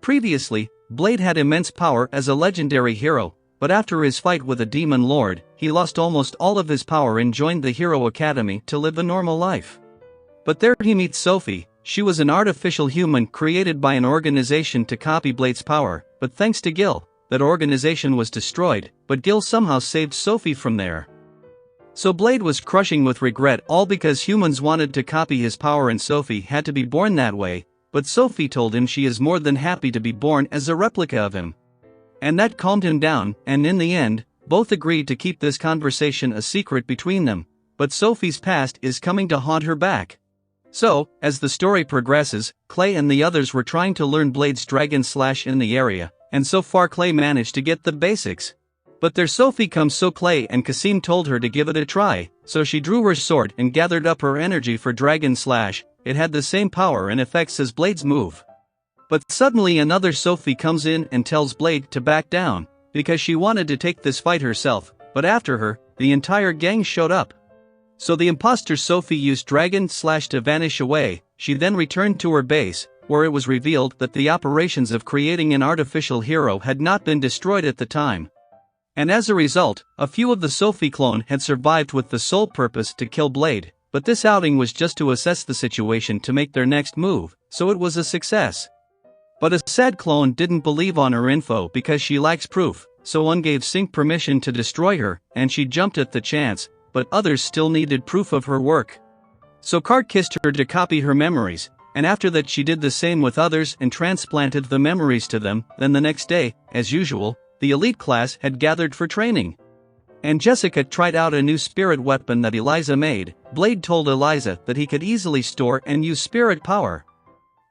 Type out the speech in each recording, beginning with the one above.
Previously, Blade had immense power as a legendary hero, but after his fight with a demon lord, he lost almost all of his power and joined the Hero Academy to live a normal life. But there he meets Sophie. She was an artificial human created by an organization to copy Blade's power, but thanks to Gil, that organization was destroyed, but Gil somehow saved Sophie from there. So Blade was crushing with regret, all because humans wanted to copy his power and Sophie had to be born that way, but Sophie told him she is more than happy to be born as a replica of him. And that calmed him down, and in the end, both agreed to keep this conversation a secret between them, but Sophie's past is coming to haunt her back. So, as the story progresses, Clay and the others were trying to learn Blade's Dragon Slash in the area, and so far Clay managed to get the basics. But there Sophie comes, so Clay and Kasim told her to give it a try, so she drew her sword and gathered up her energy for Dragon Slash. It had the same power and effects as Blade's move. But suddenly another Sophie comes in and tells Blade to back down, because she wanted to take this fight herself, but after her, the entire gang showed up. So the imposter Sophie used Dragon Slash to vanish away. She then returned to her base, where it was revealed that the operations of creating an artificial hero had not been destroyed at the time. And as a result, a few of the Sophie clone had survived with the sole purpose to kill Blade, but this outing was just to assess the situation to make their next move, so it was a success. But a sad clone didn't believe on her info because she lacks proof, so one gave Sync permission to destroy her, and she jumped at the chance, but others still needed proof of her work. So Cart kissed her to copy her memories, and after that she did the same with others and transplanted the memories to them. Then the next day, as usual, the elite class had gathered for training. And Jessica tried out a new spirit weapon that Eliza made. Blade told Eliza that he could easily store and use spirit power.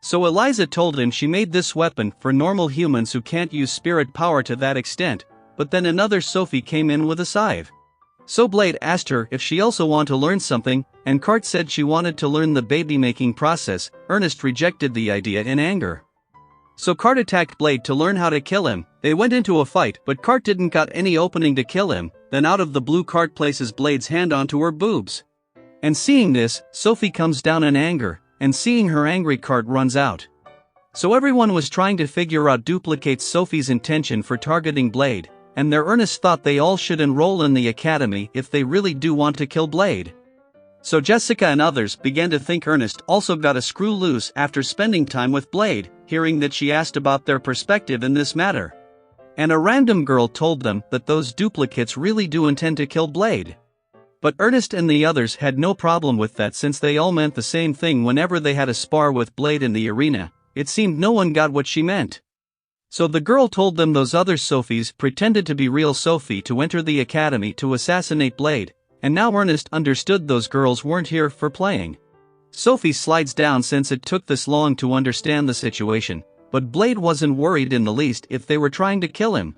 So Eliza told him she made this weapon for normal humans who can't use spirit power to that extent, but then another Sophie came in with a scythe. So Blade asked her if she also wanted to learn something, and Cart said she wanted to learn the baby-making process. Ernest rejected the idea in anger. So Cart attacked Blade to learn how to kill him. They went into a fight, but Cart didn't got any opening to kill him. Then out of the blue, Cart places Blade's hand onto her boobs. And seeing this, Sophie comes down in anger, and seeing her angry, Cart runs out. So everyone was trying to figure out duplicates Sophie's intention for targeting Blade, and their Ernest thought they all should enroll in the academy if they really do want to kill Blade. So Jessica and others began to think Ernest also got a screw loose after spending time with Blade, hearing that she asked about their perspective in this matter. And a random girl told them that those duplicates really do intend to kill Blade. But Ernest and the others had no problem with that since they all meant the same thing whenever they had a spar with Blade in the arena. It seemed no one got what she meant. So the girl told them those other Sophies pretended to be real Sophie to enter the academy to assassinate Blade, and now Ernest understood those girls weren't here for playing. Sophie slides down since it took this long to understand the situation, but Blade wasn't worried in the least if they were trying to kill him.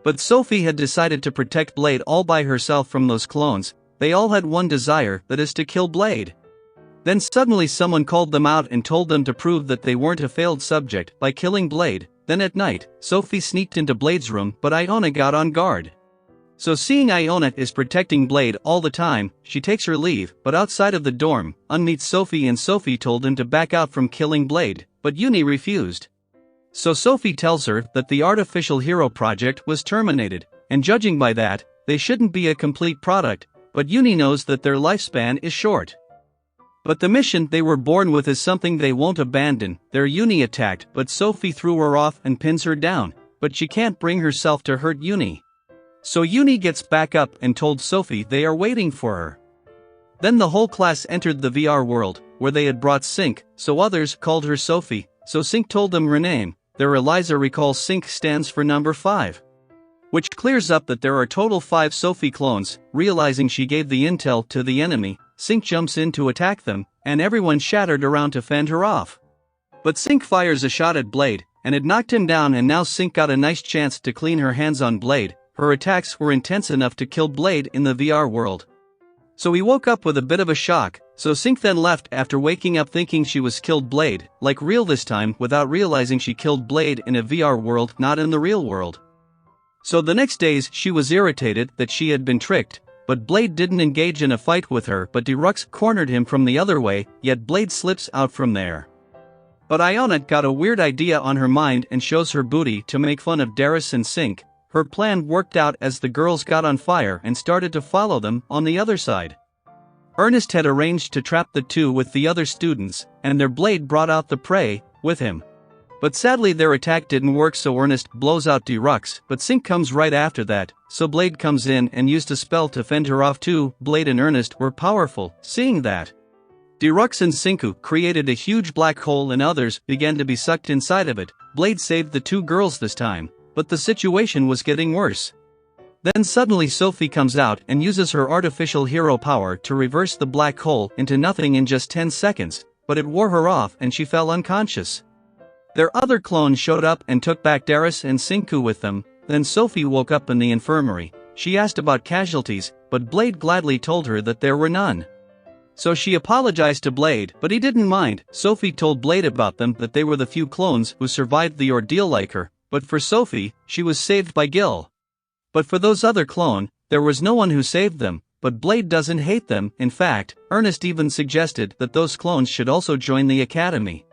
But Sophie had decided to protect Blade all by herself from those clones. They all had one desire, that is to kill Blade. Then suddenly someone called them out and told them to prove that they weren't a failed subject by killing Blade. Then at night, Sophie sneaked into Blade's room, but Iona got on guard. So seeing Iona is protecting Blade all the time, she takes her leave, but outside of the dorm, meets Sophie, and Sophie told him to back out from killing Blade, but Uni refused. So Sophie tells her that the artificial hero project was terminated, and judging by that, they shouldn't be a complete product, but Uni knows that their lifespan is short. But the mission they were born with is something they won't abandon. Their Uni attacked, but Sophie threw her off and pins her down, but she can't bring herself to hurt Uni. So Uni gets back up and told Sophie they are waiting for her. Then the whole class entered the VR world, where they had brought Sync, so others called her Sophie, so Sync told them her name. Their Eliza recalls Sync stands for number 5. Which clears up that there are total 5 Sophie clones. Realizing she gave the intel to the enemy, Sync jumps in to attack them, and everyone shattered around to fend her off. But Sync fires a shot at Blade, and it knocked him down, and now Sync got a nice chance to clean her hands on Blade. Her attacks were intense enough to kill Blade in the VR world. So he woke up with a bit of a shock, so Sync then left after waking up thinking she was killed Blade, like real this time, without realizing she killed Blade in a VR world, not in the real world. So the next days she was irritated that she had been tricked, but Blade didn't engage in a fight with her, but Derux cornered him from the other way, yet Blade slips out from there. But Iona got a weird idea on her mind and shows her booty to make fun of Darius and Sink. Her plan worked out as the girls got on fire and started to follow them on the other side. Ernest had arranged to trap the two with the other students, and their blade brought out the prey with him. But sadly their attack didn't work, so Ernest blows out Derux, but Sink comes right after that, so Blade comes in and used a spell to fend her off too. Blade and Ernest were powerful. Seeing that, Derux and Sinku created a huge black hole and others began to be sucked inside of it. Blade saved the two girls this time, but the situation was getting worse. Then suddenly Sophie comes out and uses her artificial hero power to reverse the black hole into nothing in just 10 seconds, but it wore her off and she fell unconscious. Their other clones showed up and took back Darius and Sinku with them. Then Sophie woke up in the infirmary. She asked about casualties, but Blade gladly told her that there were none. So she apologized to Blade, but he didn't mind. Sophie told Blade about them, that they were the few clones who survived the ordeal like her, but for Sophie, she was saved by Gil. But for those other clone, there was no one who saved them, but Blade doesn't hate them. In fact, Ernest even suggested that those clones should also join the academy.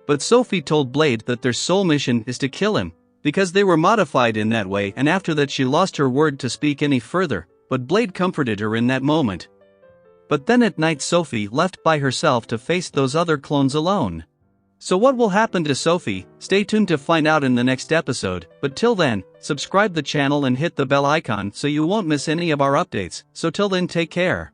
But Sophie told Blade that their sole mission is to kill him, because they were modified in that way, and after that she lost her word to speak any further, but Blade comforted her in that moment. But then at night Sophie left by herself to face those other clones alone. So what will happen to Sophie? Stay tuned to find out in the next episode, but till then, subscribe the channel and hit the bell icon so you won't miss any of our updates. So till then, take care.